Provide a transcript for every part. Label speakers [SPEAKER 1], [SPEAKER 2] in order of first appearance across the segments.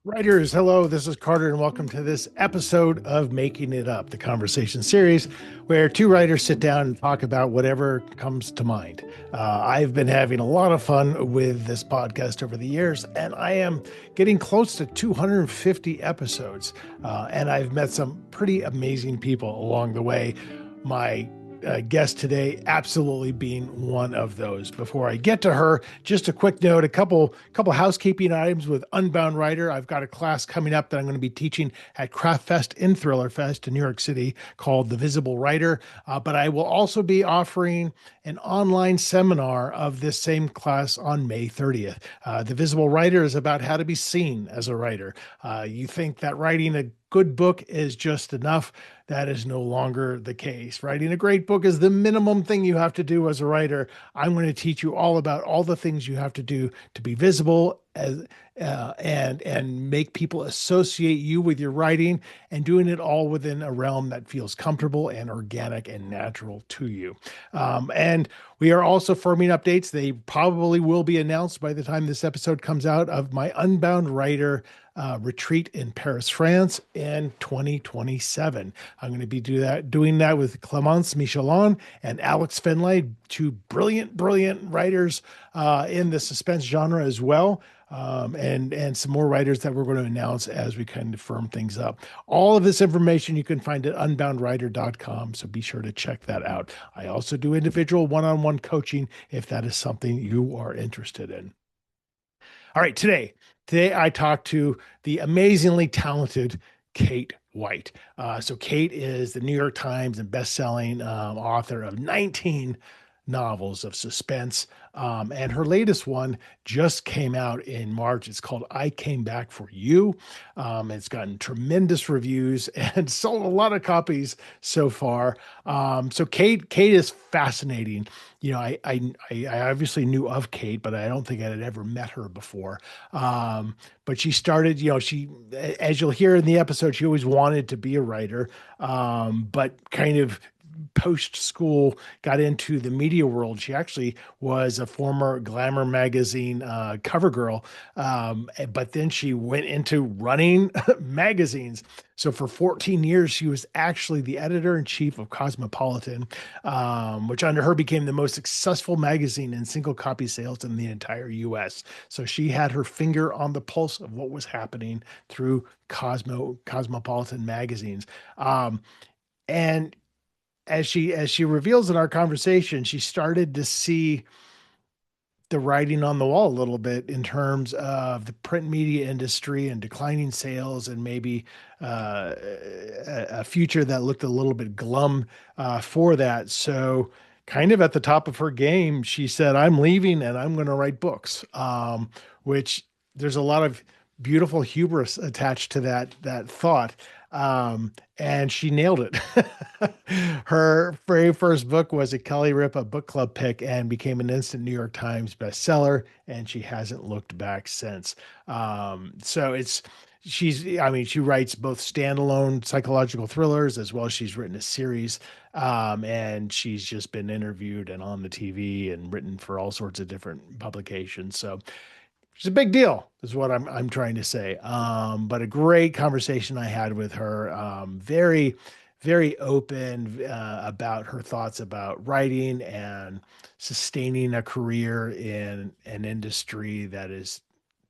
[SPEAKER 1] Writers, hello, this is Carter, and welcome to this episode of Making It Up, the conversation series where two writers sit down and talk about whatever comes to mind. I've been having a lot of fun with this podcast over the years, and I am getting close to 250 episodes, and I've met some pretty amazing people along the way. My guest today absolutely being one of those. Before I get to her, just a quick note, a couple housekeeping items with Unbound Writer. I've got a class coming up that I'm going to be teaching at Craft Fest in Thriller Fest in New York City called The Visible Writer. But I will also be offering an online seminar of this same class on May 30th. The Visible Writer is about how to be seen as a writer. You think that writing a good book is just enough. That is no longer the case. Writing a great book is the minimum thing you have to do as a writer. I'm going to teach you all about all the things you have to do to be visible as and make people associate you with your writing, and doing it all within a realm that feels comfortable and organic and natural to you. And we are also firming updates. They probably will be announced by the time this episode comes out, of my Unbound Writer retreat in Paris, France in 2027. I'm going to be doing that with Clemence Michelon and Alex Finlay, two brilliant writers in the suspense genre as well. And some more writers that we're going to announce as we kind of firm things up. All of this information you can find at unboundwriter.com, so be sure to check that out. I also do individual one-on-one coaching if that is something you are interested in. All right, today I talked to the amazingly talented Kate White. So Kate is the New York Times and best-selling author of 19 novels of suspense. And her latest one just came out in March. It's called I Came Back for You. It's gotten tremendous reviews and sold a lot of copies so far. So Kate is fascinating. You know, I obviously knew of Kate, but I don't think I had ever met her before. But she started, as you'll hear in the episode, she always wanted to be a writer, but kind of post school got into the media world. She actually was a former Glamour magazine cover girl, but then she went into running magazines. So for 14 years, she was actually the editor-in-chief of Cosmopolitan, which under her became the most successful magazine in single copy sales in the entire US. So she had her finger on the pulse of what was happening through Cosmopolitan magazines. And as she reveals in our conversation, she started to see the writing on the wall a little bit in terms of the print media industry and declining sales, and maybe a future that looked a little bit glum for that. So kind of at the top of her game, she said, I'm leaving and I'm going to write books, which there's a lot of beautiful hubris attached to that thought. And she nailed it. Her very first book was a Kelly Ripa book club pick and became an instant New York Times bestseller, and she hasn't looked back since. So she writes both standalone psychological thrillers as well as she's written a series. And she's just been interviewed and on the TV and written for all sorts of different publications. So it's a big deal, is what I'm trying to say. But a great conversation I had with her. Very, very open about her thoughts about writing and sustaining a career in an industry that is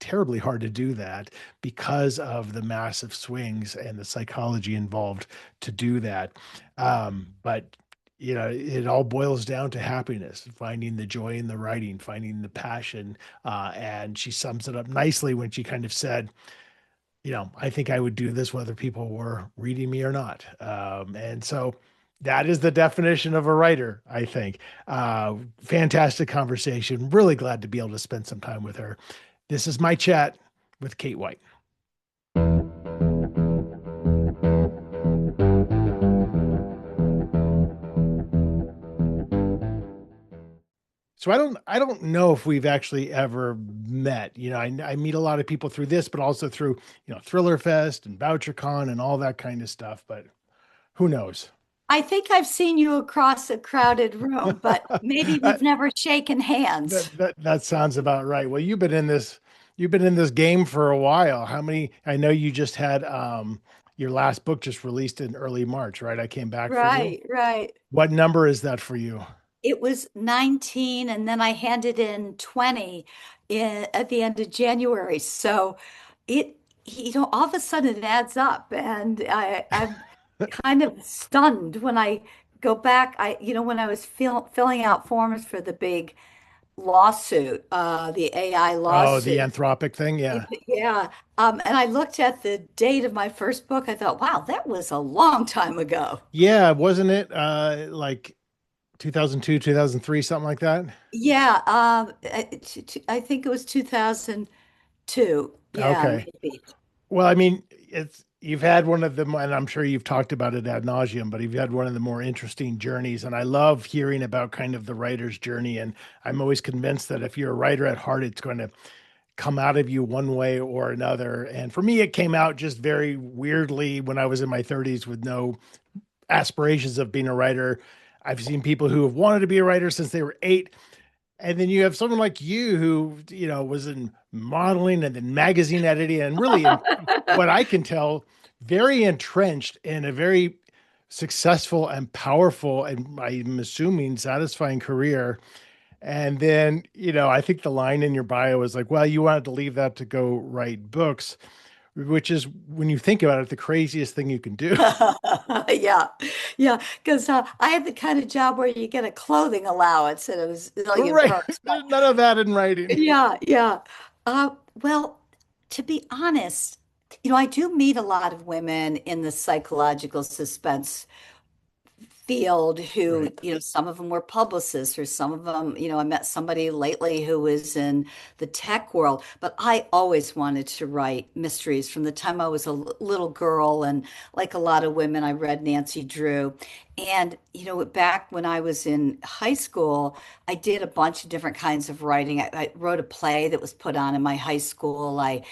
[SPEAKER 1] terribly hard to do that because of the massive swings and the psychology involved to do that. But it all boils down to happiness, finding the joy in the writing, finding the passion. And she sums it up nicely when she kind of said, I think I would do this whether people were reading me or not. And so that is the definition of a writer, I think. Fantastic conversation. Really glad to be able to spend some time with her. This is my chat with Kate White. So I don't know if we've actually ever met. I meet a lot of people through this, but also through, Thriller Fest and VoucherCon and all that kind of stuff. But who knows?
[SPEAKER 2] I think I've seen you across a crowded room, but maybe we've
[SPEAKER 1] that,
[SPEAKER 2] never shaken hands.
[SPEAKER 1] that sounds about right. Well, you've been in this You've been in this game for a while. How many? I know you just had your last book just released in early March, right? I came back for you.
[SPEAKER 2] Right, right.
[SPEAKER 1] What number is that for you?
[SPEAKER 2] It was 19, and then I handed in 20 at the end of January. So it, all of a sudden it adds up. And I'm kind of stunned when I go back. When I was filling out forms for the big lawsuit, the AI
[SPEAKER 1] Oh, the
[SPEAKER 2] lawsuit.
[SPEAKER 1] Anthropic thing. Yeah.
[SPEAKER 2] Yeah. And I looked at the date of my first book. I thought, wow, that was a long time ago.
[SPEAKER 1] Yeah, wasn't it like 2002, 2003, something like that?
[SPEAKER 2] Yeah. I think it was 2002. Yeah,
[SPEAKER 1] Okay.
[SPEAKER 2] maybe.
[SPEAKER 1] Well, I mean, it's you've had one of them, and I'm sure you've talked about it ad nauseum, but you've had one of the more interesting journeys. And I love hearing about kind of the writer's journey. And I'm always convinced that if you're a writer at heart, it's going to come out of you one way or another. And for me, it came out just very weirdly when I was in my 30s with no aspirations of being a writer. I've seen people who have wanted to be a writer since they were 8. And then you have someone like you who, was in modeling and then magazine editing and really, in what I can tell, very entrenched in a very successful and powerful and I'm assuming satisfying career. And then, I think the line in your bio is like, well, you wanted to leave that to go write books, which is when you think about it, the craziest thing you can do.
[SPEAKER 2] Yeah, yeah, because I had the kind of job where you get a clothing allowance and it was a million
[SPEAKER 1] Right.
[SPEAKER 2] perks. But
[SPEAKER 1] There's none of that in writing.
[SPEAKER 2] yeah, yeah. Well, to be honest, I do meet a lot of women in the psychological suspense field who,
[SPEAKER 1] Right.
[SPEAKER 2] some of them were publicists or some of them, I met somebody lately who was in the tech world, but I always wanted to write mysteries from the time I was a little girl. And like a lot of women, I read Nancy Drew. And, back when I was in high school, I did a bunch of different kinds of writing. I wrote a play that was put on in my high school. I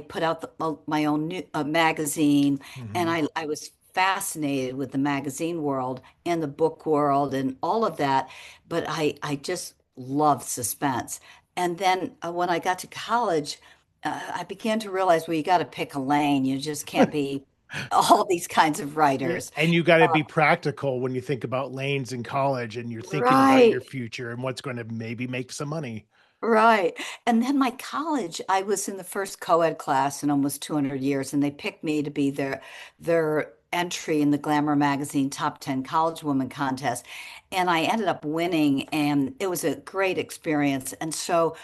[SPEAKER 2] put out my own magazine, and
[SPEAKER 1] Mhm.
[SPEAKER 2] I was fascinated with the magazine world and the book world and all of that. But I just loved suspense. And then when I got to college, I began to realize, well, you got to pick a lane. You just can't be all these kinds of
[SPEAKER 1] Yeah,
[SPEAKER 2] writers.
[SPEAKER 1] and you got to
[SPEAKER 2] Uh,
[SPEAKER 1] be practical when you think about lanes in college and you're thinking about your
[SPEAKER 2] right.
[SPEAKER 1] future and what's going to maybe make some money.
[SPEAKER 2] Right. And then my college, I was in the first co-ed class in almost 200 years, and they picked me to be their entry in the Glamour magazine top 10 college woman contest. And I ended up winning, and it was a great experience. And so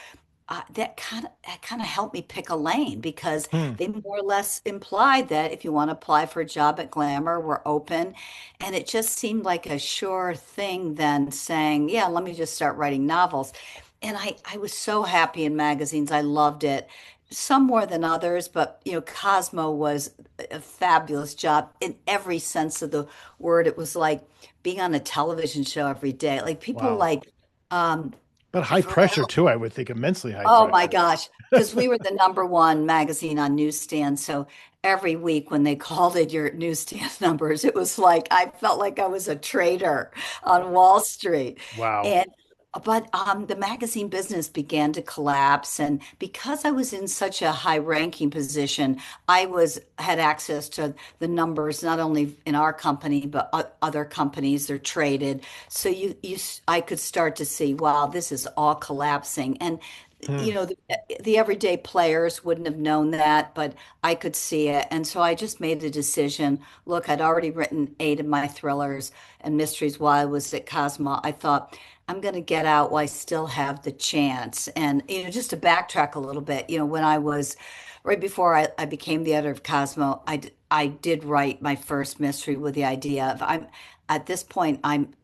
[SPEAKER 2] that kind of helped me pick a lane because
[SPEAKER 1] Hmm.
[SPEAKER 2] they more or less implied that if you want to apply for a job at Glamour, we're open. And it just seemed like a sure thing than saying, yeah, let me just start writing novels. And I was so happy in magazines. I loved it. Some more than others, but Cosmo was a fabulous job in every sense of the word. It was like being on a television show every day. Like people
[SPEAKER 1] Wow.
[SPEAKER 2] like um
[SPEAKER 1] But high
[SPEAKER 2] for
[SPEAKER 1] pressure too, I would think immensely high
[SPEAKER 2] Oh my
[SPEAKER 1] pressure.
[SPEAKER 2] gosh, because we were the number one magazine on newsstands. So every week when they called it your newsstand numbers, it was like I felt like I was a trader on Wall Street.
[SPEAKER 1] Wow.
[SPEAKER 2] And but the magazine business began to collapse, and because I was in such a high-ranking position, I was had access to the numbers not only in our company but other companies. They're traded, so I could start to see, wow, this is all collapsing. And
[SPEAKER 1] Hmm.
[SPEAKER 2] the everyday players wouldn't have known that, but I could see it. And so I just made a decision. Look, I'd already written 8 of my thrillers and mysteries while I was at Cosmo. I thought, I'm going to get out while I still have the chance. And, just to backtrack a little bit, when I was right before I became the editor of Cosmo, I did write my first mystery with the idea of at this point, I'm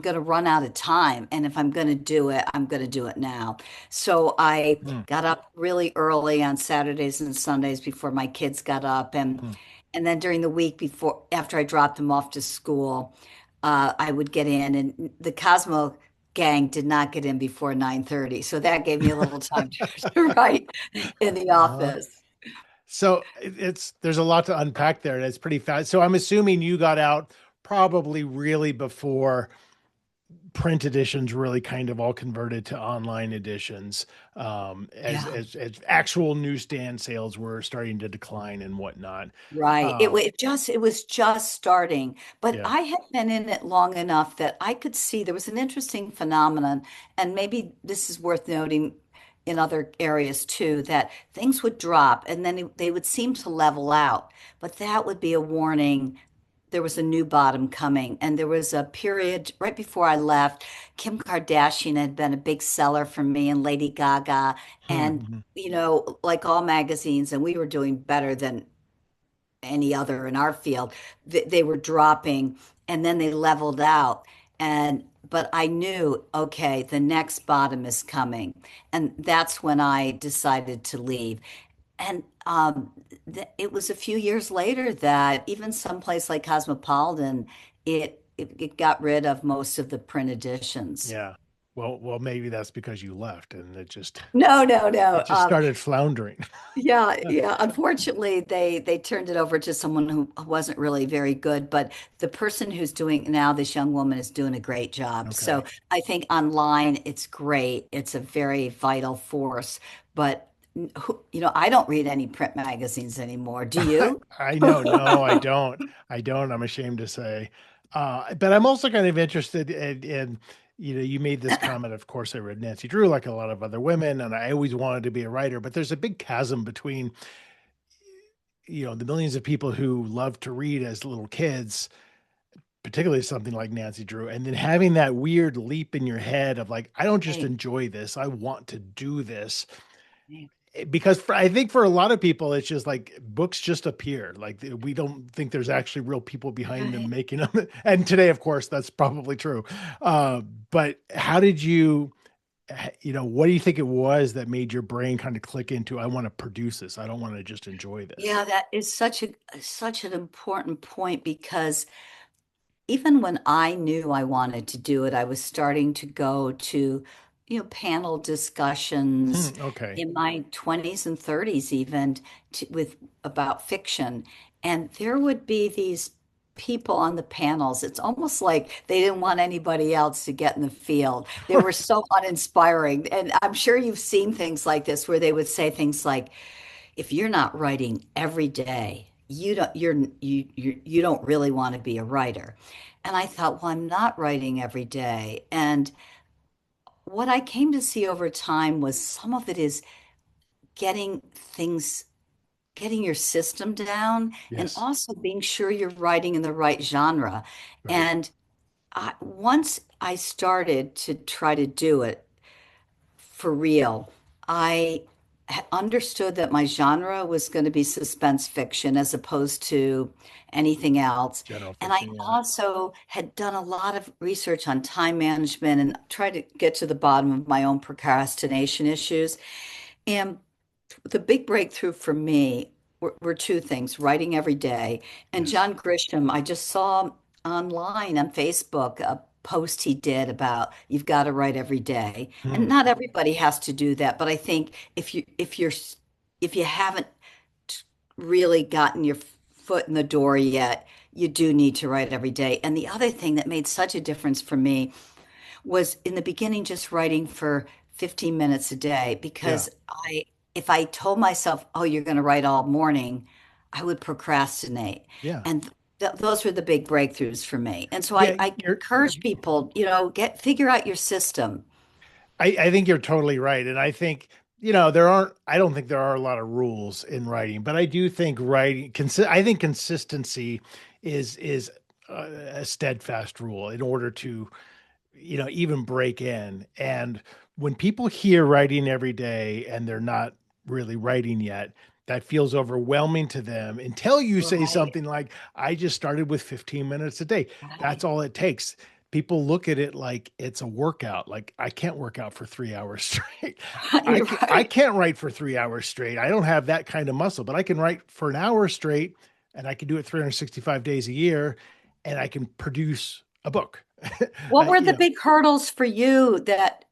[SPEAKER 2] going to run out of time. And if I'm going to do it, I'm going to do it now. So I
[SPEAKER 1] Hmm.
[SPEAKER 2] got up really early on Saturdays and Sundays before my kids got up.
[SPEAKER 1] Hmm.
[SPEAKER 2] And then during the week after I dropped them off to school, I would get in, and the Cosmo gang did not get in before 9:30. So that gave me a little time to write in the
[SPEAKER 1] Uh-huh.
[SPEAKER 2] office.
[SPEAKER 1] So it's there's a lot to unpack there, and it's pretty fast. So I'm assuming you got out probably really before print editions really kind of all converted to online editions,
[SPEAKER 2] Yeah.
[SPEAKER 1] as actual newsstand sales were starting to decline and whatnot.
[SPEAKER 2] Right.
[SPEAKER 1] Um,
[SPEAKER 2] It was just starting, but
[SPEAKER 1] yeah.
[SPEAKER 2] I had been in it long enough that I could see there was an interesting phenomenon, and maybe this is worth noting in other areas too, that things would drop and then they would seem to level out, but that would be a warning there was a new bottom coming. And there was a period right before I left, Kim Kardashian had been a big seller for me and Lady Gaga, and
[SPEAKER 1] Mhm.
[SPEAKER 2] like all magazines, and we were doing better than any other in our field. They were dropping and then they leveled out. And but I knew, okay, the next bottom is coming. And that's when I decided to leave. And it was a few years later that even someplace like Cosmopolitan, it got rid of most of the print editions.
[SPEAKER 1] Yeah. Well, maybe that's because you left and
[SPEAKER 2] No, no,
[SPEAKER 1] it
[SPEAKER 2] no.
[SPEAKER 1] just started floundering.
[SPEAKER 2] Yeah, yeah. Unfortunately, they turned it over to someone who wasn't really very good. But the person who's doing it now, this young woman, is doing a great job.
[SPEAKER 1] Okay.
[SPEAKER 2] So I think online, it's great. It's a very vital force. But I don't read any print magazines anymore. Do you?
[SPEAKER 1] I know. No, I don't. I don't. I'm ashamed to say. But I'm also kind of interested you made this comment. Of course, I read Nancy Drew like a lot of other women, and I always wanted to be a writer. But there's a big chasm between, the millions of people who love to read as little kids, particularly something like Nancy Drew, and then having that weird leap in your head of like, I don't just
[SPEAKER 2] Right.
[SPEAKER 1] enjoy this, I want to do this. Because I think for a lot of people, it's just like books just appear. Like we don't think there's actually real people behind them
[SPEAKER 2] Right.
[SPEAKER 1] making them. And today, of course, that's probably true. But how did what do you think it was that made your brain kind of click into, I want to produce this. I don't want to just enjoy this.
[SPEAKER 2] Yeah, that is such an important point because even when I knew I wanted to do it, I was starting to go to, panel discussions
[SPEAKER 1] Okay.
[SPEAKER 2] in my 20s and 30s, even with about fiction. And there would be these people on the panels. It's almost like they didn't want anybody else to get in the field. They were so uninspiring. And I'm sure you've seen things like this where they would say things like, if you're not writing every day, you don't really want to be a writer. And I thought, well, I'm not writing every day. And what I came to see over time was some of it is getting things, getting your system down, and
[SPEAKER 1] Yes.
[SPEAKER 2] also being sure you're writing in the right genre.
[SPEAKER 1] Right.
[SPEAKER 2] And once I started to try to do it, for real. I understood that my genre was going to be suspense fiction as opposed to anything else.
[SPEAKER 1] General
[SPEAKER 2] And I
[SPEAKER 1] fiction. Yeah.
[SPEAKER 2] also had done a lot of research on time management and tried to get to the bottom of my own procrastination issues. And the big breakthrough for me were two things, writing every day. And
[SPEAKER 1] Yes.
[SPEAKER 2] John Grisham, I just saw online on Facebook a post he did about you've got to write every day. And
[SPEAKER 1] Hmm.
[SPEAKER 2] not everybody has to do that, but I think if you haven't really gotten your foot in the door yet, you do need to write every day. And the other thing that made such a difference for me was in the beginning just writing for 15 minutes a day
[SPEAKER 1] Yeah.
[SPEAKER 2] because if I told myself, oh, you're going to write all morning, I would procrastinate.
[SPEAKER 1] Yeah.
[SPEAKER 2] And those were the big breakthroughs for me. And so
[SPEAKER 1] Yeah.
[SPEAKER 2] I encourage people, figure out your system.
[SPEAKER 1] I think you're totally right. And I think, I don't think there are a lot of rules in writing, but I do think I think consistency is a steadfast rule in order to, even break in. And when people hear writing every day and they're not really writing yet, that feels overwhelming to them until you say
[SPEAKER 2] Right,
[SPEAKER 1] something like, I just started with 15 minutes a day. That's
[SPEAKER 2] right.
[SPEAKER 1] all it takes. People look at it like it's a workout. Like I can't work out for 3 hours straight.
[SPEAKER 2] You're
[SPEAKER 1] I
[SPEAKER 2] right.
[SPEAKER 1] can't write for 3 hours straight. I don't have that kind of muscle, but I can write for an hour straight and I can do it 365 days a year and I can produce a book.
[SPEAKER 2] What were
[SPEAKER 1] You
[SPEAKER 2] the
[SPEAKER 1] know,
[SPEAKER 2] big hurdles for you that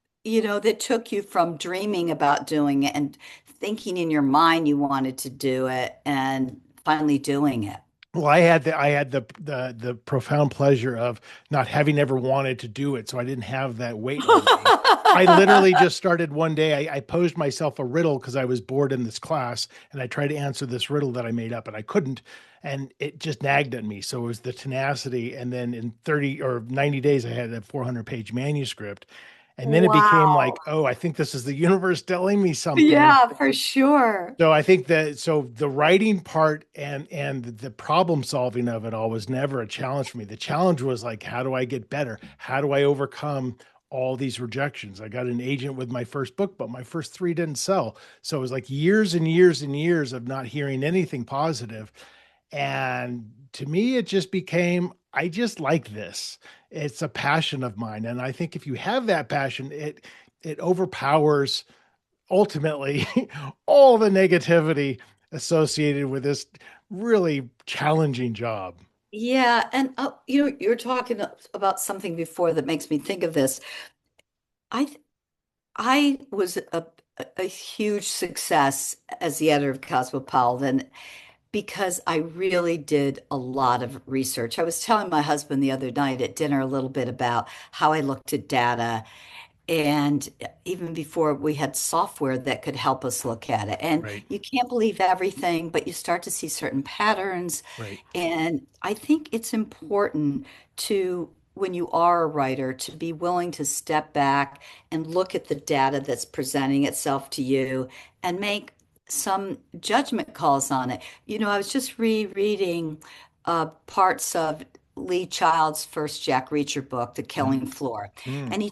[SPEAKER 2] took you from dreaming about doing it and thinking in your mind you wanted to do it and finally doing it?
[SPEAKER 1] Well, I had the profound pleasure of not having ever wanted to do it, so I didn't have that weight on me. I literally just started one day. I posed myself a riddle because I was bored in this class, and I tried to answer this riddle that I made up, and I couldn't, and it just nagged at me. So it was the tenacity, and then in 30 or 90 days, I had a 400-page manuscript, and then it became
[SPEAKER 2] Wow.
[SPEAKER 1] like, oh, I think this is the universe telling me something.
[SPEAKER 2] Yeah, for sure.
[SPEAKER 1] So I think that so the writing part and the problem solving of it all was never a challenge for me. The challenge was like, how do I get better? How do I overcome all these rejections? I got an agent with my first book, but my first three didn't sell. So it was like years and years and years of not hearing anything positive. And to me, it just became, I just like this. It's a passion of mine. And I think if you have that passion, it overpowers ultimately all the negativity associated with this really challenging job.
[SPEAKER 2] Yeah, and you're talking about something before that makes me think of this. I th- I was a huge success as the editor of Cosmopolitan because I really did a lot of research. I was telling my husband the other night at dinner a little bit about how I looked at data. And even before we had software that could help us look at it. And
[SPEAKER 1] Right,
[SPEAKER 2] you can't believe everything, but you start to see certain patterns.
[SPEAKER 1] right.
[SPEAKER 2] And I think it's important to, when you are a writer, to be willing to step back and look at the data that's presenting itself to you and make some judgment calls on it. I was just rereading parts of Lee Child's first Jack Reacher book, The Killing
[SPEAKER 1] Mm,
[SPEAKER 2] Floor.
[SPEAKER 1] mm,
[SPEAKER 2] And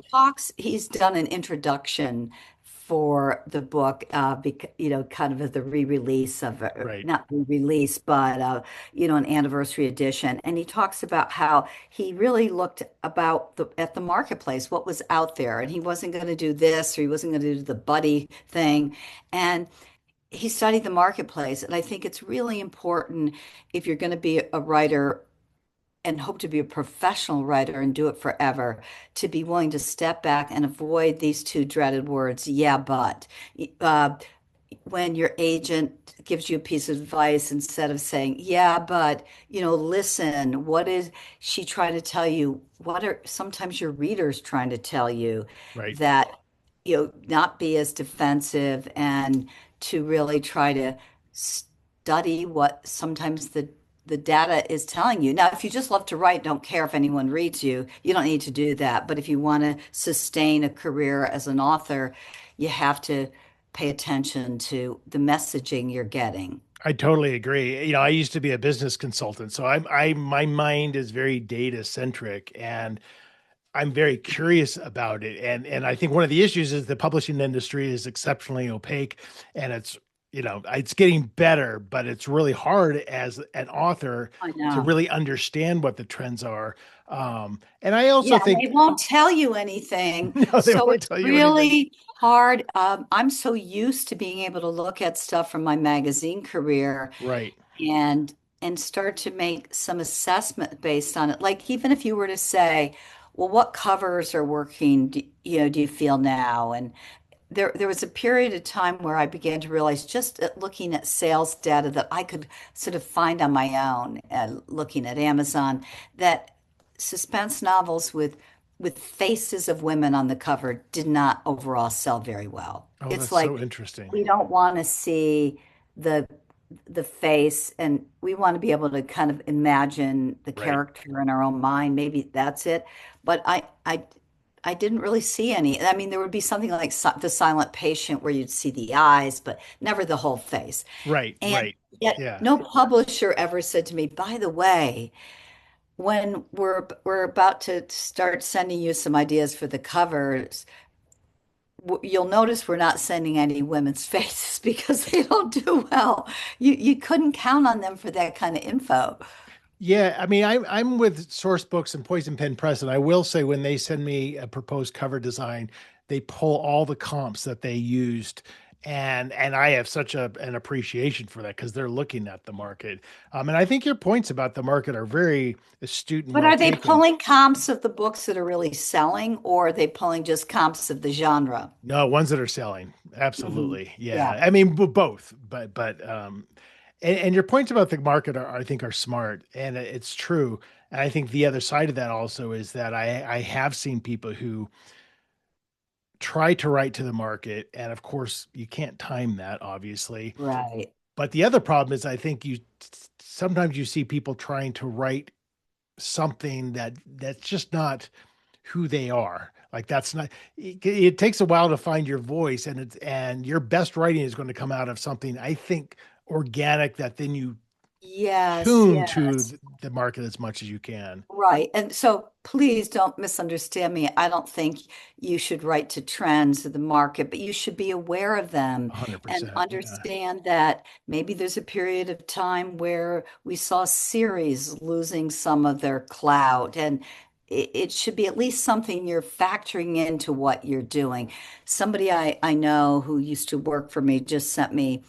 [SPEAKER 2] he's done an introduction for the book, kind of the re-release of,
[SPEAKER 1] right,
[SPEAKER 2] not re-release, but, an anniversary edition. And he talks about how he really looked at the marketplace, what was out there. And he wasn't going to do this, or he wasn't going to do the buddy thing. And he studied the marketplace. And I think it's really important if you're going to be a writer and hope to be a professional writer and do it forever, to be willing to step back and avoid these two dreaded words, yeah, but. Uh, when your agent gives you a piece of advice, instead of saying, yeah, but, listen, what is she trying to tell you? What are sometimes your readers trying to tell you?
[SPEAKER 1] right.
[SPEAKER 2] That, not be as defensive, and to really try to study what sometimes the data is telling you. Now, if you just love to write, don't care if anyone reads you, you don't need to do that. But if you want to sustain a career as an author, you have to pay attention to the messaging you're getting.
[SPEAKER 1] I totally agree. I used to be a business consultant, so my mind is very data centric, and I'm very curious about it. And I think one of the issues is the publishing industry is exceptionally opaque, and it's getting better, but it's really hard as an author
[SPEAKER 2] I
[SPEAKER 1] to
[SPEAKER 2] know.
[SPEAKER 1] really understand what the trends are. And I also
[SPEAKER 2] Yeah, and they
[SPEAKER 1] think
[SPEAKER 2] won't tell you anything.
[SPEAKER 1] no, they
[SPEAKER 2] So
[SPEAKER 1] won't
[SPEAKER 2] it's
[SPEAKER 1] tell you anything.
[SPEAKER 2] really hard. I'm so used to being able to look at stuff from my magazine career
[SPEAKER 1] Right,
[SPEAKER 2] and start to make some assessment based on it. Like even if you were to say, well, what covers are working, do you feel now? And there was a period of time where I began to realize, just at looking at sales data that I could sort of find on my own, looking at Amazon, that suspense novels with faces of women on the cover did not overall sell very well.
[SPEAKER 1] oh,
[SPEAKER 2] It's
[SPEAKER 1] that's
[SPEAKER 2] like
[SPEAKER 1] so interesting.
[SPEAKER 2] we don't want to see the the face, and we want to be able to kind of imagine the
[SPEAKER 1] Right,
[SPEAKER 2] character in our own mind. Maybe that's it. But I didn't really see any. I mean, there would be something like The Silent Patient where you'd see the eyes, but never the whole face.
[SPEAKER 1] right,
[SPEAKER 2] And
[SPEAKER 1] right.
[SPEAKER 2] yet
[SPEAKER 1] Yeah.
[SPEAKER 2] no publisher ever said to me, by the way, when we're about to start sending you some ideas for the covers, you'll notice we're not sending any women's faces because they don't do well. You couldn't count on them for that kind of info.
[SPEAKER 1] Yeah, I mean, I'm with Source Books and Poison Pen Press, and I will say when they send me a proposed cover design, they pull all the comps that they used, and I have such an appreciation for that because they're looking at the market. And I think your points about the market are very astute and
[SPEAKER 2] But
[SPEAKER 1] well
[SPEAKER 2] are they
[SPEAKER 1] taken.
[SPEAKER 2] pulling comps of the books that are really selling, or are they pulling just comps of the genre?
[SPEAKER 1] No, ones that are selling,
[SPEAKER 2] Mhm.
[SPEAKER 1] absolutely,
[SPEAKER 2] Yeah.
[SPEAKER 1] yeah. I mean, both, but And your points about the market are, I think, are smart, and it's true. And I think the other side of that also is that I have seen people who try to write to the market, and of course, you can't time that, obviously.
[SPEAKER 2] Right.
[SPEAKER 1] But the other problem is, I think you sometimes you see people trying to write something that's just not who they are. Like that's not. It takes a while to find your voice, and your best writing is going to come out of something I think organic that then you
[SPEAKER 2] Yes,
[SPEAKER 1] tune to
[SPEAKER 2] yes.
[SPEAKER 1] the market as much as you can.
[SPEAKER 2] Right. And so please don't misunderstand me. I don't think you should write to trends of the market, but you should be aware of them and
[SPEAKER 1] 100%. Yeah.
[SPEAKER 2] understand that maybe there's a period of time where we saw series losing some of their clout. And it should be at least something you're factoring into what you're doing. Somebody I know who used to work for me just sent me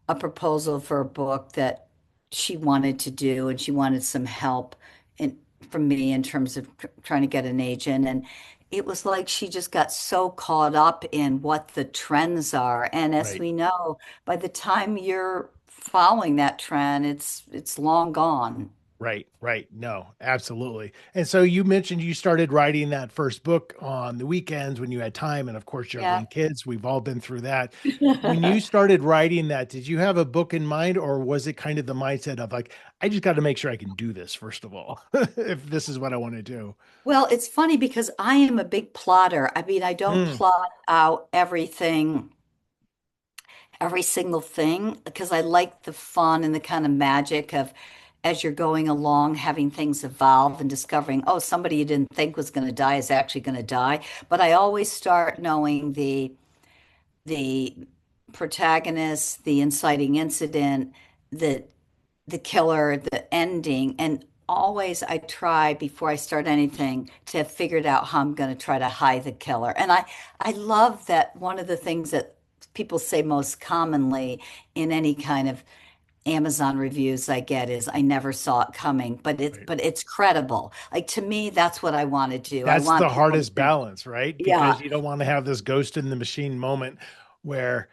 [SPEAKER 2] a proposal for a book that she wanted to do, and she wanted some help in, from me in terms of trying to get an agent. And it was like she just got so caught up in what the trends are. And as
[SPEAKER 1] Right.
[SPEAKER 2] we know, by the time you're following that trend, it's long gone.
[SPEAKER 1] Right. Right. No, absolutely. And so you mentioned you started writing that first book on the weekends when you had time, and of course,
[SPEAKER 2] Yeah.
[SPEAKER 1] juggling kids. We've all been through that. When you started writing that, did you have a book in mind, or was it kind of the mindset of like, I just got to make sure I can do this, first of all, if this is what I want to do?
[SPEAKER 2] Well, it's funny because I am a big plotter. I mean, I don't
[SPEAKER 1] Mm,
[SPEAKER 2] plot out everything, every single thing, because I like the fun and the kind of magic of as you're going along, having things evolve and discovering, oh, somebody you didn't think was going to die is actually going to die. But I always start knowing the protagonist, the inciting incident, the the killer, the ending, and always I try before I start anything to have figured out how I'm going to try to hide the killer. And I love that one of the things that people say most commonly in any kind of Amazon reviews I get is I never saw it coming,
[SPEAKER 1] right.
[SPEAKER 2] but it's credible. Like to me, that's what I want to do. I
[SPEAKER 1] That's
[SPEAKER 2] want
[SPEAKER 1] the
[SPEAKER 2] people to
[SPEAKER 1] hardest
[SPEAKER 2] think,
[SPEAKER 1] balance, right?
[SPEAKER 2] yeah,
[SPEAKER 1] Because you don't want to have this ghost in the machine moment where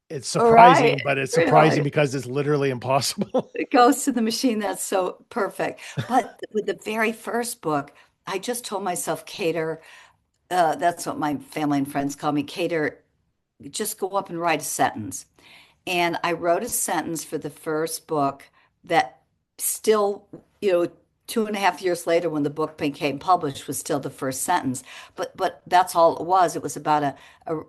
[SPEAKER 1] it's
[SPEAKER 2] right,
[SPEAKER 1] surprising, but it's surprising
[SPEAKER 2] really.
[SPEAKER 1] because it's literally impossible.
[SPEAKER 2] It goes to the machine. That's so perfect. But with the very first book, I just told myself, Cater, that's what my family and friends call me, Cater, just go up and write a sentence. And I wrote a sentence for the first book that still, you know, 2.5 years later, when the book became published, was still the first sentence. But that's all it was. It was about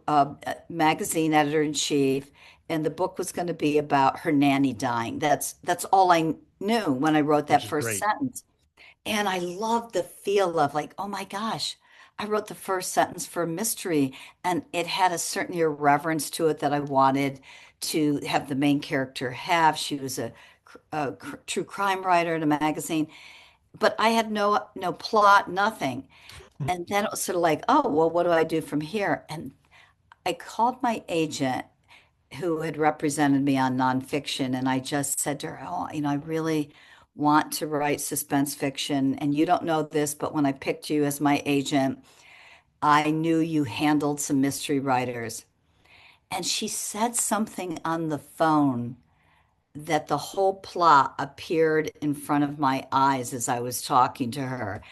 [SPEAKER 2] a magazine editor in chief, and the book was going to be about her nanny dying. That's all I knew when I wrote
[SPEAKER 1] Which
[SPEAKER 2] that
[SPEAKER 1] is
[SPEAKER 2] first
[SPEAKER 1] great.
[SPEAKER 2] sentence. And I love the feel of like, oh my gosh, I wrote the first sentence for a mystery, and it had a certain irreverence to it that I wanted to have the main character have. She was a true crime writer in a magazine, but I had no plot, nothing. And then it was sort of like, oh, well, what do I do from here? And I called my agent who had represented me on nonfiction, and I just said to her, oh, I really want to write suspense fiction. And you don't know this, but when I picked you as my agent, I knew you handled some mystery writers. And she said something on the phone that the whole plot appeared in front of my eyes as I was talking to her.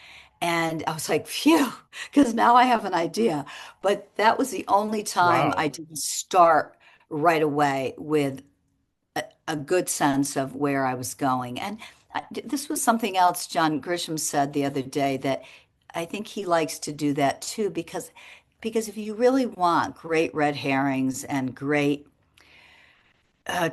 [SPEAKER 2] And I was like, phew, because now I have an idea. But that was the only time
[SPEAKER 1] Wow.
[SPEAKER 2] I didn't start right away with a good sense of where I was going. And this was something else John Grisham said the other day that I think he likes to do that too, because if you really want great red herrings and great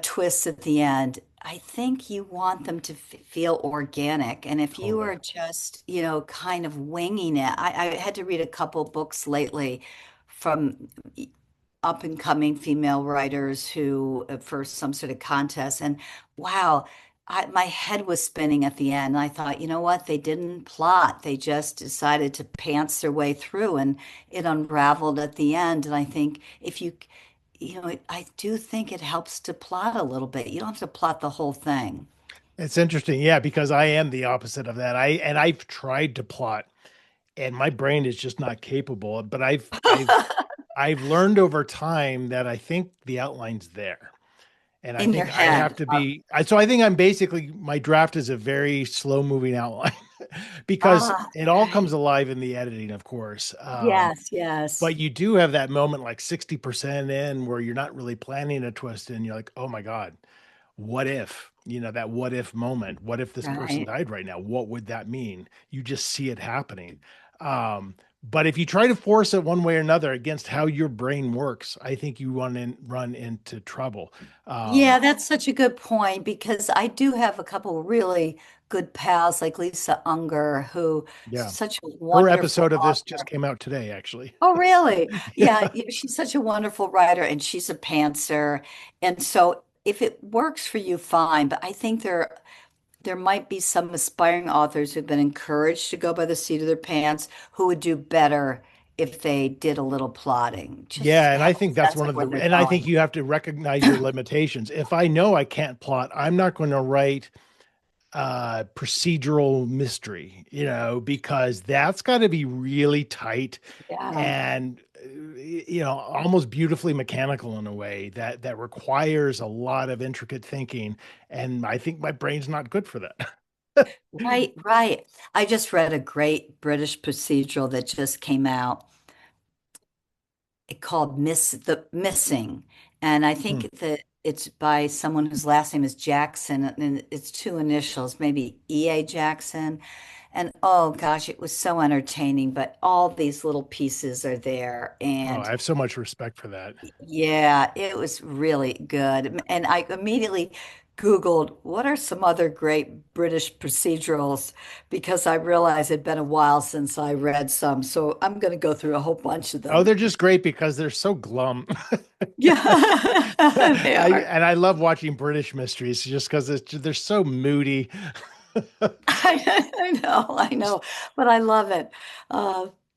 [SPEAKER 2] twists at the end, I think you want them to feel organic. And if you
[SPEAKER 1] Totally.
[SPEAKER 2] are just, kind of winging it, I had to read a couple books lately from up and coming female writers who for some sort of contest. And wow, my head was spinning at the end. I thought, you know what? They didn't plot. They just decided to pants their way through, and it unraveled at the end. And I think if I do think it helps to plot a little bit. You don't have to plot the whole thing.
[SPEAKER 1] It's interesting. Yeah, because I am the opposite of that. I've tried to plot and my brain is just not capable, but I've learned over time that I think the outline's there. And I
[SPEAKER 2] In your
[SPEAKER 1] think I have
[SPEAKER 2] head.
[SPEAKER 1] to be, so I think I'm basically, my draft is a very slow moving outline because it all
[SPEAKER 2] Right.
[SPEAKER 1] comes alive in the editing, of course.
[SPEAKER 2] Yes, yes.
[SPEAKER 1] But you do have that moment like 60% in where you're not really planning a twist and you're like, oh my God, what if? That what if moment. What if this person
[SPEAKER 2] Right.
[SPEAKER 1] died right now? What would that mean? You just see it happening. But if you try to force it one way or another against how your brain works, I think you run into trouble. Um,
[SPEAKER 2] Yeah, that's such a good point because I do have a couple really good pals like Lisa Unger, who
[SPEAKER 1] yeah.
[SPEAKER 2] such a
[SPEAKER 1] Her
[SPEAKER 2] wonderful
[SPEAKER 1] episode of this just
[SPEAKER 2] author.
[SPEAKER 1] came out today, actually.
[SPEAKER 2] Oh, really? Yeah,
[SPEAKER 1] Yeah.
[SPEAKER 2] she's such a wonderful writer and she's a pantser. And so if it works for you, fine. But I think there might be some aspiring authors who've been encouraged to go by the seat of their pants who would do better if they did a little plotting. Just
[SPEAKER 1] Yeah, and
[SPEAKER 2] have
[SPEAKER 1] I
[SPEAKER 2] a
[SPEAKER 1] think that's
[SPEAKER 2] sense
[SPEAKER 1] one
[SPEAKER 2] of
[SPEAKER 1] of
[SPEAKER 2] where
[SPEAKER 1] the,
[SPEAKER 2] they're
[SPEAKER 1] and I think
[SPEAKER 2] going.
[SPEAKER 1] you have to recognize your limitations. If I know I can't plot, I'm not going to write procedural mystery, because that's got to be really tight
[SPEAKER 2] Yeah.
[SPEAKER 1] and almost beautifully mechanical in a way that requires a lot of intricate thinking, and I think my brain's not good for that.
[SPEAKER 2] Right, right. I just read a great British procedural that just came out. It called Miss the Missing, and I
[SPEAKER 1] Hmm.
[SPEAKER 2] think that it's by someone whose last name is Jackson, and it's two initials, maybe E.A. Jackson. And oh gosh, it was so entertaining, but all these little pieces are there,
[SPEAKER 1] Oh,
[SPEAKER 2] and
[SPEAKER 1] I have so much respect for that.
[SPEAKER 2] yeah, it was really good. And I immediately Googled what are some other great British procedurals because I realized it'd been a while since I read some. So I'm going to go through a whole bunch of
[SPEAKER 1] Oh,
[SPEAKER 2] them.
[SPEAKER 1] they're just great because they're so glum.
[SPEAKER 2] Yeah, they are.
[SPEAKER 1] I love watching British mysteries just because they're so moody.
[SPEAKER 2] I know, but I love it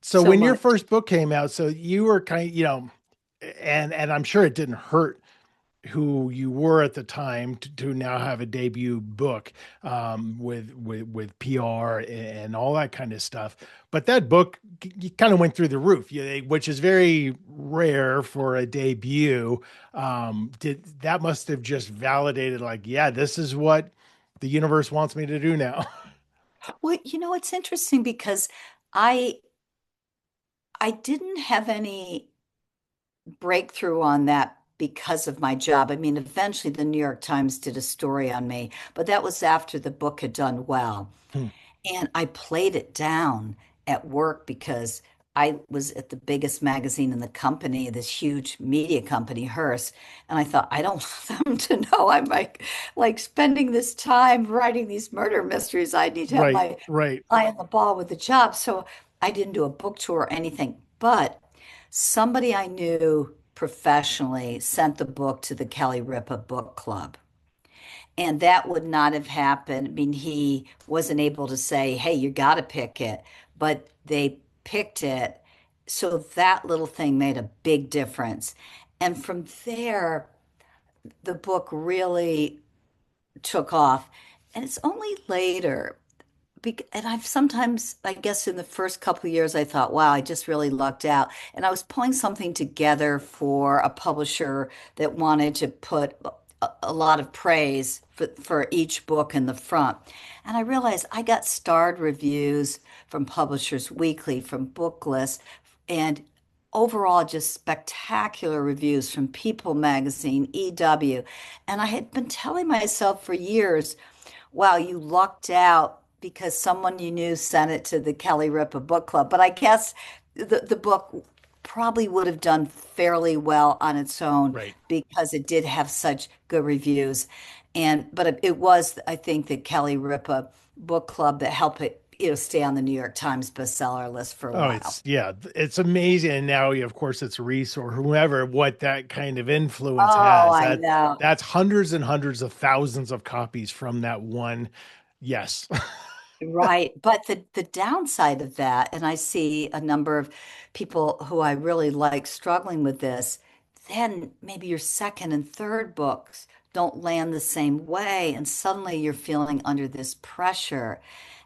[SPEAKER 1] So
[SPEAKER 2] so
[SPEAKER 1] when your
[SPEAKER 2] much.
[SPEAKER 1] first book came out, so you were kind of, and I'm sure it didn't hurt who you were at the time to now have a debut book with PR and all that kind of stuff. But that book kind of went through the roof, which is very rare for a debut. Did that must have just validated, like, yeah, this is what the universe wants me to do now.
[SPEAKER 2] Well, it's interesting because I I didn't have any breakthrough on that because of my job. I mean, eventually the New York Times did a story on me, but that was after the book had done well.
[SPEAKER 1] Hmm.
[SPEAKER 2] And I played it down at work because I was at the biggest magazine in the company, this huge media company, Hearst. And I thought, I don't want them to know I'm like spending this time writing these murder mysteries. I need to have
[SPEAKER 1] Right,
[SPEAKER 2] my
[SPEAKER 1] right.
[SPEAKER 2] eye on the ball with the job. So I didn't do a book tour or anything. But somebody I knew professionally sent the book to the Kelly Ripa Book Club. And that would not have happened. I mean, he wasn't able to say, hey, you got to pick it, but they picked it. So that little thing made a big difference. And from there, the book really took off. And it's only later and I've sometimes, I guess, in the first couple of years, I thought, wow, I just really lucked out. And I was pulling something together for a publisher that wanted to put a lot of praise for each book in the front. And I realized I got starred reviews from Publishers Weekly, from Booklist, and overall just spectacular reviews from People Magazine, EW. And I had been telling myself for years, wow, you lucked out because someone you knew sent it to the Kelly Ripa Book Club. But I guess the book probably would have done fairly well on its own
[SPEAKER 1] Right.
[SPEAKER 2] because it did have such good reviews. But it was, I think, the Kelly Ripa Book Club that helped it, stay on the New York Times bestseller list for a
[SPEAKER 1] Oh,
[SPEAKER 2] while.
[SPEAKER 1] it's yeah, it's amazing. And now, of course, it's Reese or whoever, what that kind of influence
[SPEAKER 2] Oh,
[SPEAKER 1] has.
[SPEAKER 2] I
[SPEAKER 1] That
[SPEAKER 2] know.
[SPEAKER 1] that's hundreds and hundreds of thousands of copies from that one. Yes.
[SPEAKER 2] Right. But the downside of that, and I see a number of people who I really like struggling with this, then maybe your second and third books don't land the same way, and suddenly you're feeling under this pressure.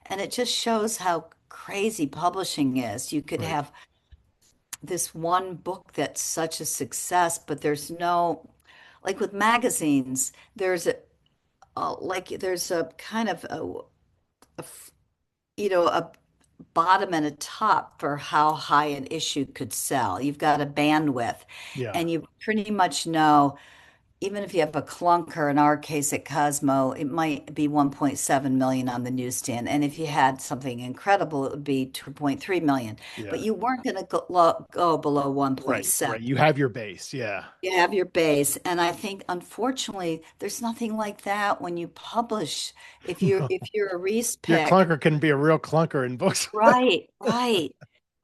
[SPEAKER 2] And it just shows how crazy publishing is. You could
[SPEAKER 1] Right.
[SPEAKER 2] have this one book that's such a success, but there's no like with magazines, there's a kind of a f- a bottom and a top for how high an issue could sell. You've got a bandwidth,
[SPEAKER 1] Yeah.
[SPEAKER 2] and you pretty much know, even if you have a clunker, in our case at Cosmo, it might be 1.7 million on the newsstand. And if you had something incredible, it would be 2.3 million. But
[SPEAKER 1] Yeah.
[SPEAKER 2] you weren't going to go below
[SPEAKER 1] Right.
[SPEAKER 2] 1.7.
[SPEAKER 1] Right. You have your base. Yeah.
[SPEAKER 2] You have your base. And I think unfortunately there's nothing like that when you publish. If you're a Reese
[SPEAKER 1] Your
[SPEAKER 2] pick,
[SPEAKER 1] clunker can be a real clunker in books.
[SPEAKER 2] right, right.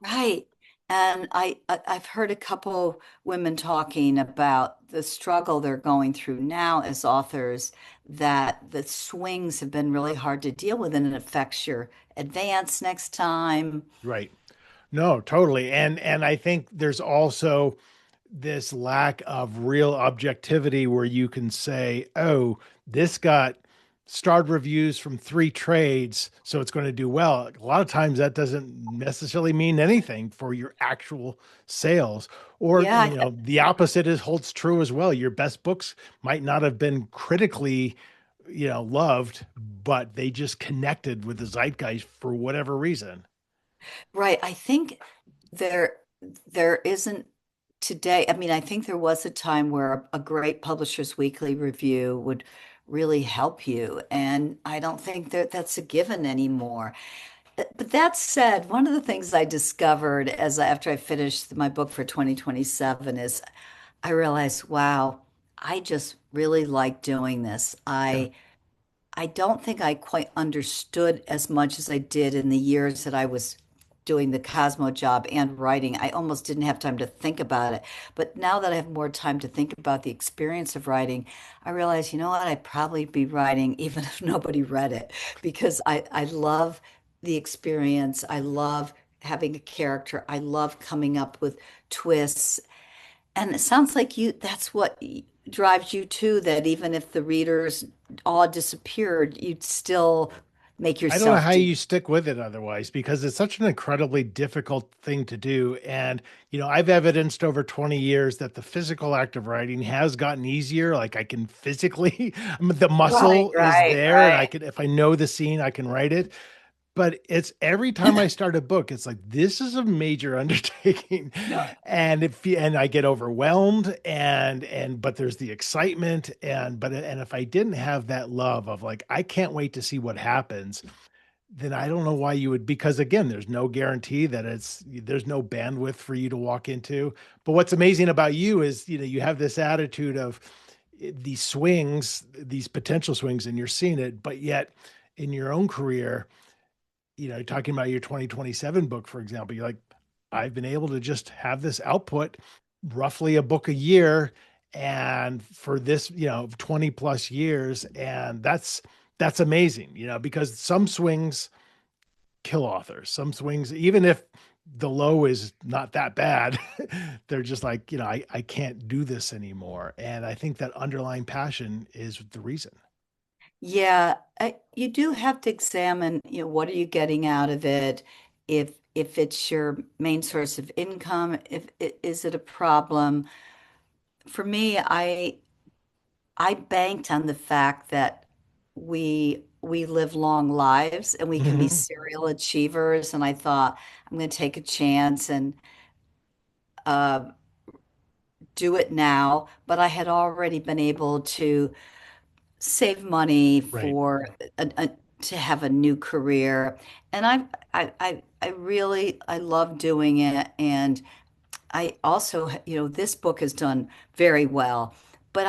[SPEAKER 2] Right. And I've heard a couple women talking about the struggle they're going through now as authors, that the swings have been really hard to deal with, and it affects your advance next time.
[SPEAKER 1] Right. No, totally. And I think there's also this lack of real objectivity where you can say, oh, this got starred reviews from three trades, so it's going to do well. A lot of times that doesn't necessarily mean anything for your actual sales. Or,
[SPEAKER 2] Yeah,
[SPEAKER 1] the opposite is holds true as well. Your best books might not have been critically, loved, but they just connected with the zeitgeist for whatever reason.
[SPEAKER 2] right. I think there there isn't today. I mean, I think there was a time where a great Publishers Weekly review would really help you, and I don't think that that's a given anymore. But that said, one of the things I discovered after I finished my book for 2027 is I realized, wow, I just really like doing this.
[SPEAKER 1] Yeah.
[SPEAKER 2] I don't think I quite understood as much as I did in the years that I was doing the Cosmo job and writing. I almost didn't have time to think about it. But now that I have more time to think about the experience of writing, I realize, you know what, I'd probably be writing even if nobody read it, because I love the experience. I love having a character. I love coming up with twists. And it sounds like that's what drives you too, that even if the readers all disappeared, you'd still make
[SPEAKER 1] I don't know
[SPEAKER 2] yourself
[SPEAKER 1] how
[SPEAKER 2] do.
[SPEAKER 1] you stick with it otherwise because it's such an incredibly difficult thing to do. And, I've evidenced over 20 years that the physical act of writing has gotten easier. Like I can physically, the
[SPEAKER 2] Right,
[SPEAKER 1] muscle is
[SPEAKER 2] right,
[SPEAKER 1] there and I
[SPEAKER 2] right.
[SPEAKER 1] can, if I know the scene, I can write it. But it's every time I start a book, it's like, this is a major undertaking.
[SPEAKER 2] No.
[SPEAKER 1] And I get overwhelmed but there's the excitement. And if I didn't have that love of like, I can't wait to see what happens, then I don't know why you would, because again, there's no guarantee that there's no bandwidth for you to walk into. But what's amazing about you is, you have this attitude of these swings, these potential swings, and you're seeing it, but yet in your own career, talking about your 2027 book, for example, you're like, I've been able to just have this output, roughly a book a year, and for this, 20 plus years. And that's amazing, because some swings kill authors. Some swings, even if the low is not that bad, they're just like, I can't do this anymore. And I think that underlying passion is the reason.
[SPEAKER 2] Yeah, you do have to examine, what are you getting out of it? If it's your main source of income, is it a problem? For me, I banked on the fact that we live long lives and we can be
[SPEAKER 1] Mhm.
[SPEAKER 2] serial achievers. And I thought I'm going to take a chance and uh, do it now. But I had already been able to save money
[SPEAKER 1] Right.
[SPEAKER 2] to have a new career, and I really I love doing it. And I also, this book has done very well, but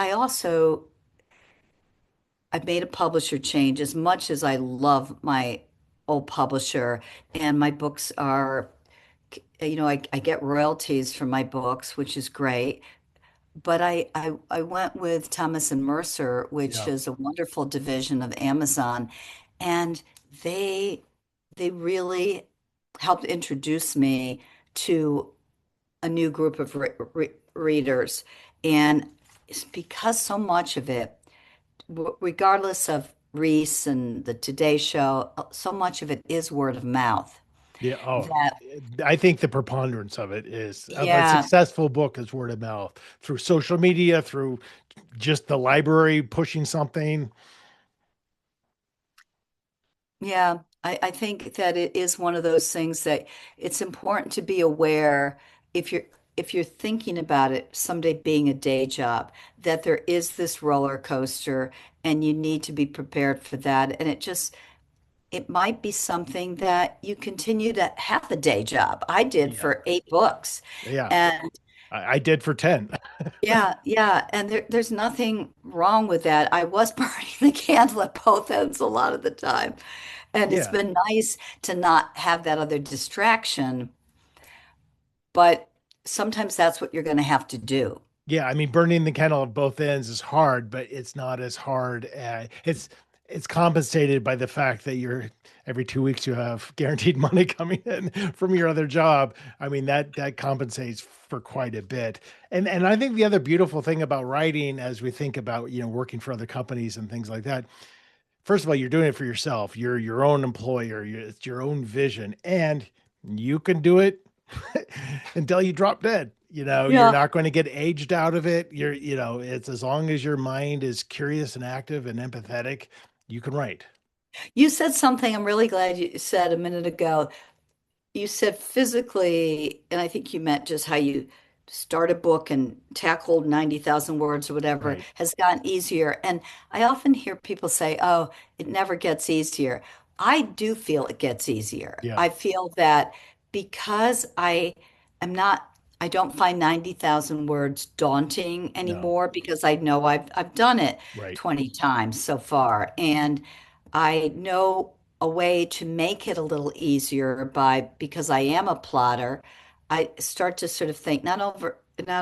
[SPEAKER 2] I've made a publisher change. As much as I love my old publisher, and my books are, I get royalties from my books, which is great. But I went with Thomas and Mercer, which
[SPEAKER 1] Yeah.
[SPEAKER 2] is a wonderful division of Amazon, and they they really helped introduce me to a new group of readers. And it's because so much of it, regardless of Reese and the Today Show, so much of it is word of mouth.
[SPEAKER 1] Yeah. Oh,
[SPEAKER 2] that,
[SPEAKER 1] I think the preponderance of it is of a
[SPEAKER 2] yeah,
[SPEAKER 1] successful book is word of mouth through social media, through just the library pushing something.
[SPEAKER 2] yeah. I think that it is one of those things that it's important to be aware if you're thinking about it someday being a day job, that there is this roller coaster and you need to be prepared for that. And it might be something that you continue to have a day job. I did
[SPEAKER 1] Yeah.
[SPEAKER 2] for 8 books.
[SPEAKER 1] Yeah.
[SPEAKER 2] And
[SPEAKER 1] I did for 10.
[SPEAKER 2] yeah, yeah. And there's nothing wrong with that. I was burning the candle at both ends a lot of the time. And it's
[SPEAKER 1] Yeah.
[SPEAKER 2] been nice to not have that other distraction, but sometimes that's what you're going to have to do.
[SPEAKER 1] Yeah, I mean, burning the candle at both ends is hard, but it's not as hard. It's compensated by the fact that you're every 2 weeks you have guaranteed money coming in from your other job. I mean, that compensates for quite a bit. And I think the other beautiful thing about writing, as we think about, working for other companies and things like that, first of all, you're doing it for yourself. You're your own employer. It's your own vision, and you can do it until you drop dead. You're
[SPEAKER 2] Yeah.
[SPEAKER 1] not going to get aged out of it. It's as long as your mind is curious and active and empathetic, you can write.
[SPEAKER 2] You said something I'm really glad you said a minute ago. You said physically, and I think you meant just how you start a book and tackle 90,000 words or whatever
[SPEAKER 1] Right.
[SPEAKER 2] has gotten easier. And I often hear people say, oh, it never gets easier. I do feel it gets easier.
[SPEAKER 1] Yeah.
[SPEAKER 2] I feel that because am not, I don't find 90,000 words daunting
[SPEAKER 1] No.
[SPEAKER 2] anymore because I know I've done it
[SPEAKER 1] Right.
[SPEAKER 2] 20 times so far. And I know a way to make it a little easier by because I am a plotter, I start to sort of think not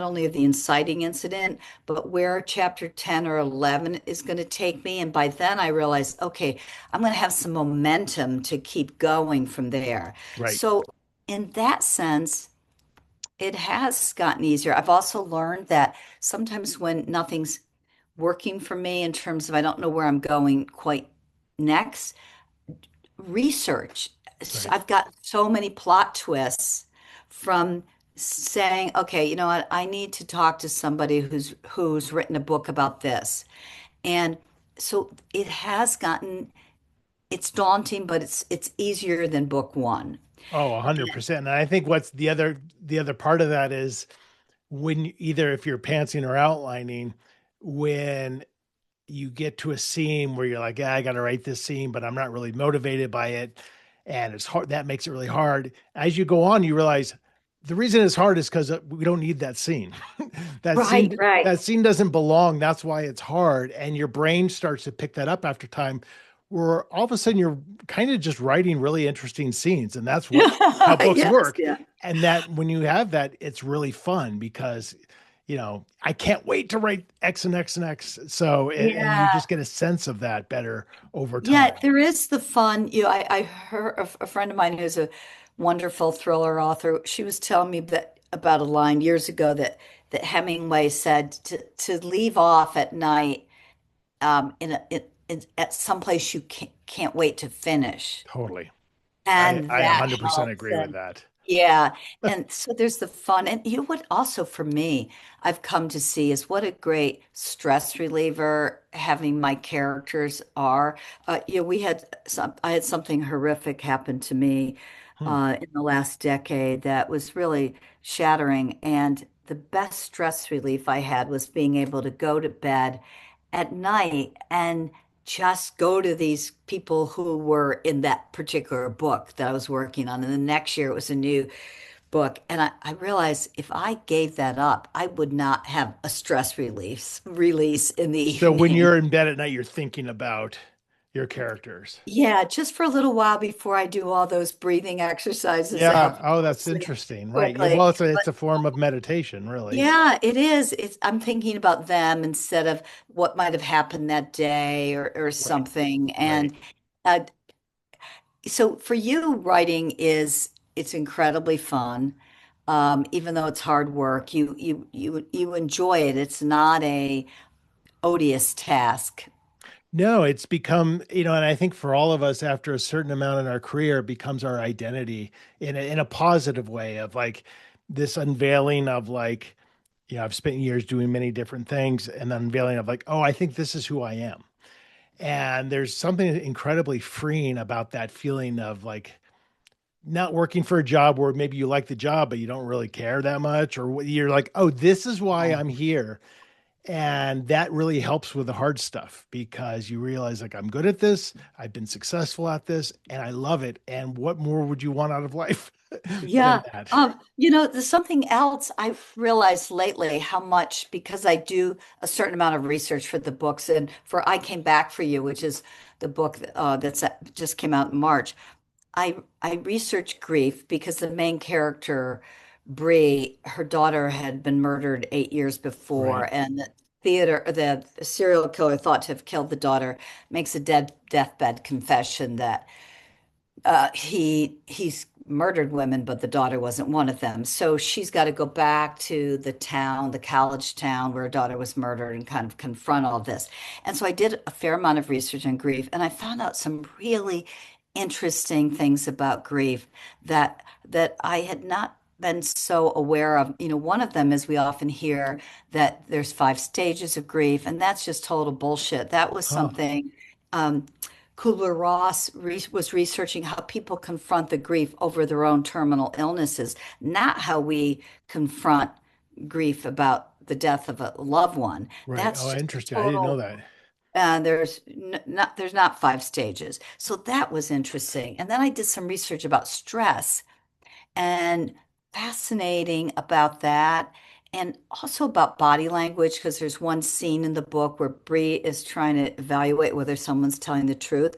[SPEAKER 2] only of the inciting incident, but where chapter 10 or 11 is going to take me. And by then I realize, okay, I'm going to have some momentum to keep going from there.
[SPEAKER 1] Right.
[SPEAKER 2] So in that sense, it has gotten easier. I've also learned that sometimes when nothing's working for me in terms of I don't know where I'm going quite next, research.
[SPEAKER 1] Right.
[SPEAKER 2] I've got so many plot twists from saying, okay, you know what? I need to talk to somebody who's written a book about this. And so it has gotten it's daunting, but it's easier than book one.
[SPEAKER 1] Oh, 100%. And I think what's the other part of that is when either if you're pantsing or outlining, when you get to a scene where you're like, yeah, I got to write this scene, but I'm not really motivated by it. And it's hard. That makes it really hard. As you go on, you realize the reason it's hard is because we don't need that scene. that
[SPEAKER 2] Right,
[SPEAKER 1] scene,
[SPEAKER 2] right.
[SPEAKER 1] that scene doesn't belong. That's why it's hard. And your brain starts to pick that up after time where all of a sudden you're kind of just writing really interesting scenes. And that's how books
[SPEAKER 2] Yes,
[SPEAKER 1] work.
[SPEAKER 2] yeah.
[SPEAKER 1] And that when you have that, it's really fun because I can't wait to write X and X and X. So, and you
[SPEAKER 2] Yeah.
[SPEAKER 1] just get a sense of that better over
[SPEAKER 2] Yeah,
[SPEAKER 1] time.
[SPEAKER 2] there is the fun. I heard a friend of mine who's a wonderful thriller author. She was telling me that about a line years ago that Hemingway said to leave off at night at some place you can't wait to finish,
[SPEAKER 1] Totally. I,
[SPEAKER 2] and
[SPEAKER 1] I
[SPEAKER 2] that
[SPEAKER 1] 100%
[SPEAKER 2] helps.
[SPEAKER 1] agree with that.
[SPEAKER 2] Yeah. And so there's the fun. And you know what, also for me, I've come to see is what a great stress reliever having my characters are. I had something horrific happen to me
[SPEAKER 1] Hmm.
[SPEAKER 2] in the last decade that was really shattering. And the best stress relief I had was being able to go to bed at night and just go to these people who were in that particular book that I was working on. And the next year it was a new book. And I realized if I gave that up, I would not have a stress release in the
[SPEAKER 1] So when
[SPEAKER 2] evening.
[SPEAKER 1] you're in bed at night, you're thinking about your characters.
[SPEAKER 2] Yeah, just for a little while before I do all those breathing exercises that help
[SPEAKER 1] Yeah.
[SPEAKER 2] you
[SPEAKER 1] Oh,
[SPEAKER 2] fall
[SPEAKER 1] that's
[SPEAKER 2] asleep
[SPEAKER 1] interesting. Right. Yeah.
[SPEAKER 2] quickly.
[SPEAKER 1] Well, it's a,
[SPEAKER 2] But
[SPEAKER 1] it's a form of meditation, really.
[SPEAKER 2] yeah, it is. I'm thinking about them instead of what might have happened that day or
[SPEAKER 1] Right.
[SPEAKER 2] something.
[SPEAKER 1] Right.
[SPEAKER 2] And uh, so for you, writing it's incredibly fun. Even though it's hard work, you enjoy it. It's not a odious task.
[SPEAKER 1] No, it's become, and I think for all of us, after a certain amount in our career, it becomes our identity in a positive way of like this unveiling of like, I've spent years doing many different things and the unveiling of like, oh, I think this is who I am. And there's something incredibly freeing about that feeling of like not working for a job where maybe you like the job, but you don't really care that much, or you're like, oh, this is why I'm here. And that really helps with the hard stuff because you realize like I'm good at this, I've been successful at this, and I love it. And what more would you want out of life than
[SPEAKER 2] Yeah.
[SPEAKER 1] that?
[SPEAKER 2] There's something else I've realized lately how much, because I do a certain amount of research for the books and for I Came Back for You, which is the book that's just came out in March. I researched grief because the main character, Bree, her daughter had been murdered 8 years
[SPEAKER 1] Right.
[SPEAKER 2] before, and the serial killer thought to have killed the daughter makes a deathbed confession that he's murdered women, but the daughter wasn't one of them. So she's got to go back to the town, the college town where her daughter was murdered, and kind of confront all this. And so I did a fair amount of research on grief, and I found out some really interesting things about grief that I had not been so aware of. One of them is we often hear that there's 5 stages of grief, and that's just total bullshit. That was
[SPEAKER 1] Huh.
[SPEAKER 2] something. Um, Kubler-Ross was researching how people confront the grief over their own terminal illnesses, not how we confront grief about the death of a loved one.
[SPEAKER 1] Right.
[SPEAKER 2] That's
[SPEAKER 1] Oh,
[SPEAKER 2] just a
[SPEAKER 1] interesting. I didn't know
[SPEAKER 2] total,
[SPEAKER 1] that.
[SPEAKER 2] there's not 5 stages. So that was interesting. And then I did some research about stress and fascinating about that. And also about body language, because there's one scene in the book where Bree is trying to evaluate whether someone's telling the truth.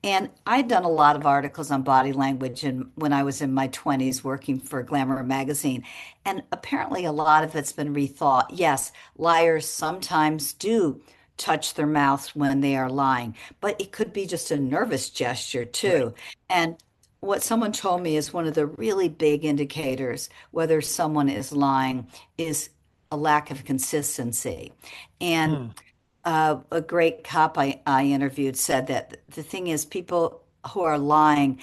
[SPEAKER 2] And I'd done a lot of articles on body language when I was in my 20s working for Glamour magazine. And apparently a lot of it's been rethought. Yes, liars sometimes do touch their mouths when they are lying, but it could be just a nervous gesture
[SPEAKER 1] Right.
[SPEAKER 2] too. And what someone told me is one of the really big indicators whether someone is lying is a lack of consistency. And
[SPEAKER 1] Hmm.
[SPEAKER 2] a great cop I interviewed said that the thing is, people who are lying,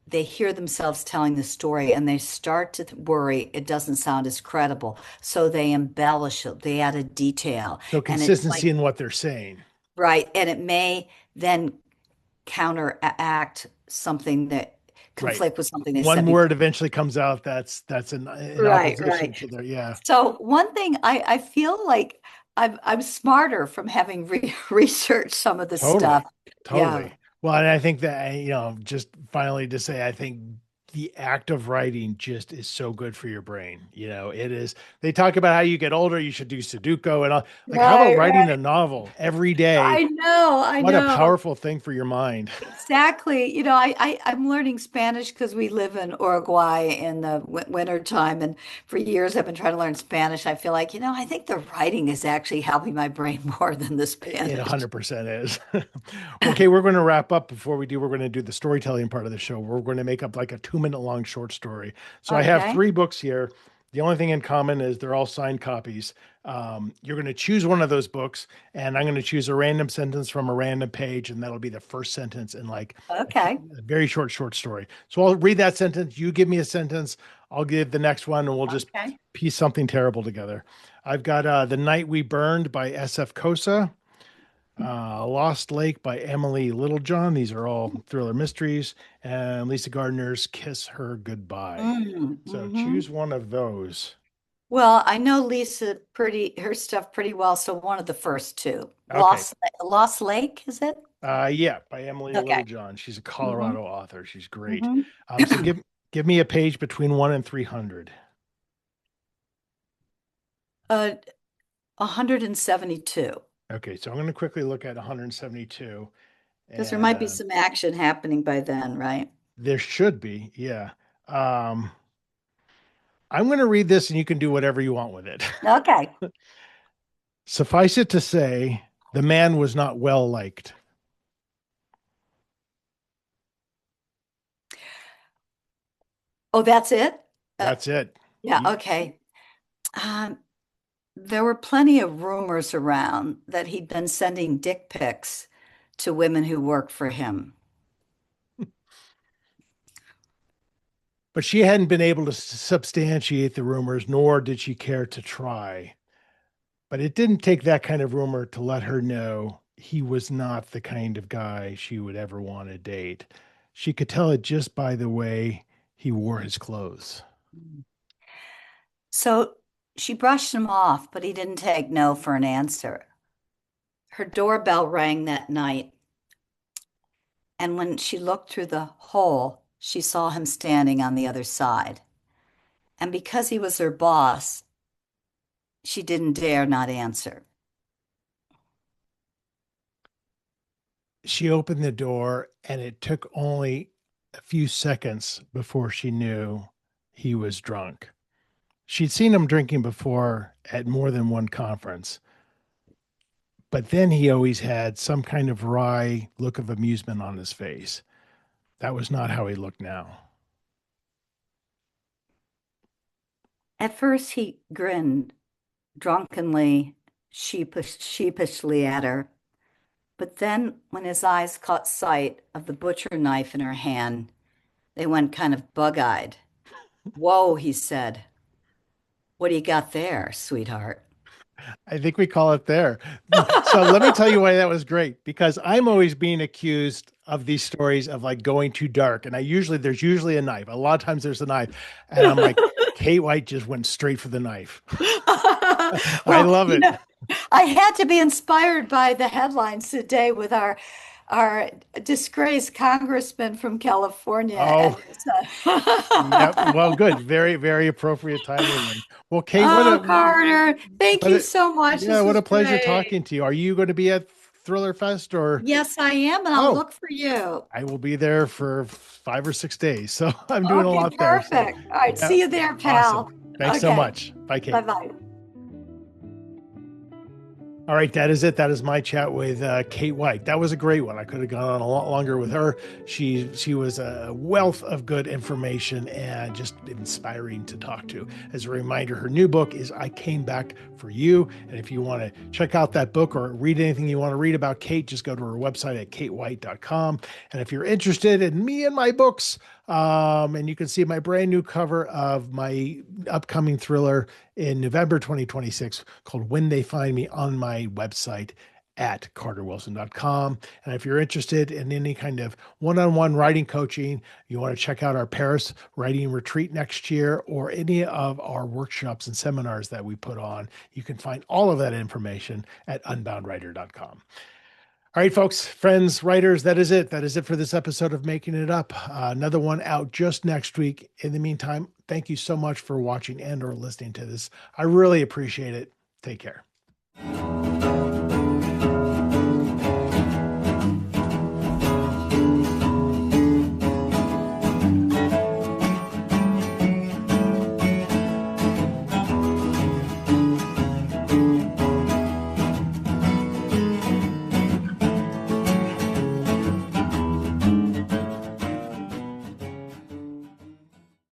[SPEAKER 2] they hear themselves telling the story and they start to worry it doesn't sound as credible. So they embellish it, they add a detail.
[SPEAKER 1] So
[SPEAKER 2] And it's
[SPEAKER 1] consistency
[SPEAKER 2] like,
[SPEAKER 1] in what they're saying.
[SPEAKER 2] right. And it may then counteract something that
[SPEAKER 1] Right.
[SPEAKER 2] conflict with something they said
[SPEAKER 1] One word
[SPEAKER 2] before.
[SPEAKER 1] eventually comes out that's in
[SPEAKER 2] Right,
[SPEAKER 1] opposition
[SPEAKER 2] right.
[SPEAKER 1] to their, yeah.
[SPEAKER 2] So one thing I feel like I'm smarter from having researched some of the stuff.
[SPEAKER 1] Totally.
[SPEAKER 2] Yeah.
[SPEAKER 1] Totally. Well, and I think that, just finally to say, I think the act of writing just is so good for your brain. It is, they talk about how you get older, you should do Sudoku and all. Like, how about
[SPEAKER 2] Right,
[SPEAKER 1] writing
[SPEAKER 2] right.
[SPEAKER 1] a novel every day?
[SPEAKER 2] I know, I
[SPEAKER 1] What a
[SPEAKER 2] know.
[SPEAKER 1] powerful thing for your mind.
[SPEAKER 2] Exactly. I'm learning Spanish because we live in Uruguay in the winter time. And for years, I've been trying to learn Spanish. I feel like, I think the writing is actually helping my brain more than the
[SPEAKER 1] It
[SPEAKER 2] Spanish.
[SPEAKER 1] 100% is. Okay, we're going to wrap up. Before we do, we're going to do the storytelling part of the show. We're going to make up like a 2 minute long short story. So I have
[SPEAKER 2] Okay.
[SPEAKER 1] 3 books here. The only thing in common is they're all signed copies. You're going to choose one of those books, and I'm going to choose a random sentence from a random page, and that'll be the first sentence in like
[SPEAKER 2] Okay.
[SPEAKER 1] a very short story. So I'll read that sentence. You give me a sentence. I'll give the next one, and we'll just
[SPEAKER 2] Okay.
[SPEAKER 1] piece something terrible together. I've got The Night We Burned by S.F. Kosa. Lost Lake by Emily Littlejohn. These are all thriller mysteries. And Lisa Gardner's Kiss Her Goodbye. So
[SPEAKER 2] Hmm.
[SPEAKER 1] choose one of those.
[SPEAKER 2] Well, I know Lisa her stuff pretty well, so one of the first two.
[SPEAKER 1] Okay.
[SPEAKER 2] Lost Lake, is it?
[SPEAKER 1] Yeah, by Emily
[SPEAKER 2] Okay.
[SPEAKER 1] Littlejohn. She's a
[SPEAKER 2] Hmm.
[SPEAKER 1] Colorado author. She's great.
[SPEAKER 2] Hmm.
[SPEAKER 1] So give me a page between 1 and 300.
[SPEAKER 2] 172.
[SPEAKER 1] Okay, so I'm going to quickly look at 172,
[SPEAKER 2] Because there might be
[SPEAKER 1] and
[SPEAKER 2] some action happening by then, right?
[SPEAKER 1] there should be, yeah. Um, I'm going to read this, and you can do whatever you want with it.
[SPEAKER 2] Okay.
[SPEAKER 1] Suffice it to say, the man was not well liked.
[SPEAKER 2] Oh, that's it? Uh,
[SPEAKER 1] That's it.
[SPEAKER 2] yeah, okay. Um, there were plenty of rumors around that he'd been sending dick pics to women who work for him.
[SPEAKER 1] But she hadn't been able to substantiate the rumors, nor did she care to try. But it didn't take that kind of rumor to let her know he was not the kind of guy she would ever want to date. She could tell it just by the way he wore his clothes.
[SPEAKER 2] So she brushed him off, but he didn't take no for an answer. Her doorbell rang that night, and when she looked through the hole, she saw him standing on the other side. And because he was her boss, she didn't dare not answer.
[SPEAKER 1] She opened the door, and it took only a few seconds before she knew he was drunk. She'd seen him drinking before at more than one conference, but then he always had some kind of wry look of amusement on his face. That was not how he looked now.
[SPEAKER 2] At first, he grinned drunkenly, sheepishly at her. But then, when his eyes caught sight of the butcher knife in her hand, they went kind of bug-eyed. Whoa, he said. What do you got there, sweetheart?
[SPEAKER 1] I think we call it there. So let me tell you why that was great, because I'm always being accused of these stories of like going too dark. And there's usually a knife. A lot of times there's a knife. And I'm like, Kate White just went straight for the knife. I
[SPEAKER 2] Well,
[SPEAKER 1] love it.
[SPEAKER 2] I had to be inspired by the headlines today with our disgraced congressman from California and
[SPEAKER 1] Oh,
[SPEAKER 2] his,
[SPEAKER 1] yep. Well, good. Very, very appropriate timing. And well, Kate,
[SPEAKER 2] Oh, Carter, thank
[SPEAKER 1] what
[SPEAKER 2] you
[SPEAKER 1] a,
[SPEAKER 2] so much.
[SPEAKER 1] yeah,
[SPEAKER 2] This
[SPEAKER 1] what
[SPEAKER 2] was
[SPEAKER 1] a pleasure
[SPEAKER 2] great.
[SPEAKER 1] talking to you. Are you going to be at Thriller Fest or?
[SPEAKER 2] Yes, I am, and I'll
[SPEAKER 1] Oh,
[SPEAKER 2] look for you.
[SPEAKER 1] I will be there for 5 or 6 days. So I'm doing a
[SPEAKER 2] Okay,
[SPEAKER 1] lot there. So
[SPEAKER 2] perfect. All right,
[SPEAKER 1] yeah,
[SPEAKER 2] see you there,
[SPEAKER 1] awesome.
[SPEAKER 2] pal.
[SPEAKER 1] Thanks so
[SPEAKER 2] Okay,
[SPEAKER 1] much. Bye, Kate.
[SPEAKER 2] bye-bye.
[SPEAKER 1] All right, that is it. That is my chat with Kate White. That was a great one. I could have gone on a lot longer with her. She was a wealth of good information and just inspiring to talk to. As a reminder, her new book is I Came Back for You. And if you want to check out that book or read anything you want to read about Kate, just go to her website at katewhite.com. And if you're interested in me and my books, and you can see my brand new cover of my upcoming thriller in November 2026 called When They Find Me on my website at carterwilson.com. And if you're interested in any kind of one-on-one writing coaching, you want to check out our Paris writing retreat next year or any of our workshops and seminars that we put on, you can find all of that information at unboundwriter.com. All right, folks, friends, writers, that is it. That is it for this episode of Making It Up. Another one out just next week. In the meantime, thank you so much for watching and or listening to this. I really appreciate it. Take care.